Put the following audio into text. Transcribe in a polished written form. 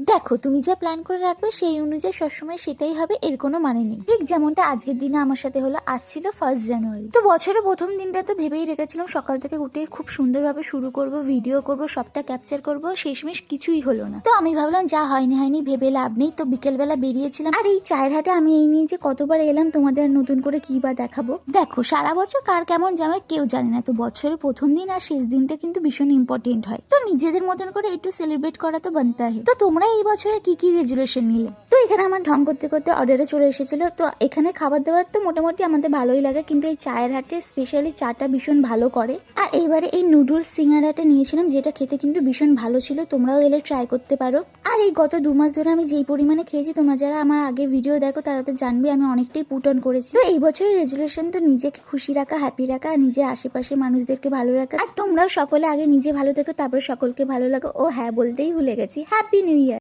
দেখো, তুমি যা প্ল্যান করে রাখবে সেই অনুযায়ী সবসময় সেটাই হবে, এর কোনো মানে নেই। ঠিক যেমনটা আজকের দিনে আমার সাথে হলো, আসছিল 1 জানুয়ারি। তো বছরের প্রথম দিনটা তো ভেবেই রেখেছিলাম সকাল থেকে উঠে খুব সুন্দরভাবে শুরু করব, ভিডিও করব, সবটা ক্যাপচার করব। শেষমেশ কিছুই হলো না। তো আমি ভাবলাম যা হয়নি হয়নি, ভেবে লাভ নেই। তো বিকেলবেলা বেরিয়েছিলাম। আর এই চায়ের হাটে আমি এই নিয়ে যে কতবার এলাম, তোমাদের নতুন করে কি বা দেখাবো। দেখো, সারা বছর কার কেমন জামায় কেউ জানে না, তো বছরের প্রথম দিন আর শেষ দিনটা কিন্তু ভীষণ ইম্পর্টেন্ট হয়। তো নিজেদের মতন করে একটু সেলিব্রেট করা তো বানতে হয়। তো তোমরা এই বছরে কি কি রেজুলেশন নিলে? তো এখানে আমার ঢং করতে করতে অর্ডারে চলে এসেছিল। তো এখানে খাবার দাবার তো মোটামুটি আমাদের ভালোই লাগে, কিন্তু এই চায়ের হাটে স্পেশালি চাটা ভীষণ ভালো করে। আর এইবারে এই নুডলস সিঙ্গারাটা নিয়েছিলাম, যেটা খেতে কিন্তু ভীষণ ভালো ছিল। তোমরাও এলে ট্রাই করতে পারো। আর এই গত 2 মাস ধরে আমি যেই পরিমাণে খেয়েছি, তোমরা যারা আমার আগের ভিডিও দেখো তারা তো জানবে আমি অনেকটাই পুট অন করেছি। তো এই বছরের রেজুলেশন তো নিজেকে খুশি রাখা, হ্যাপি রাখা, আর নিজের আশেপাশে মানুষদেরকে ভালো রাখা। আর তোমরাও সকলে আগে নিজে ভালো থেকো, তারপর সকলকে ভালো লাগো। ও হ্যাঁ, বলতেই ভুলে গেছি, হ্যাপি নিউ ইয়ার।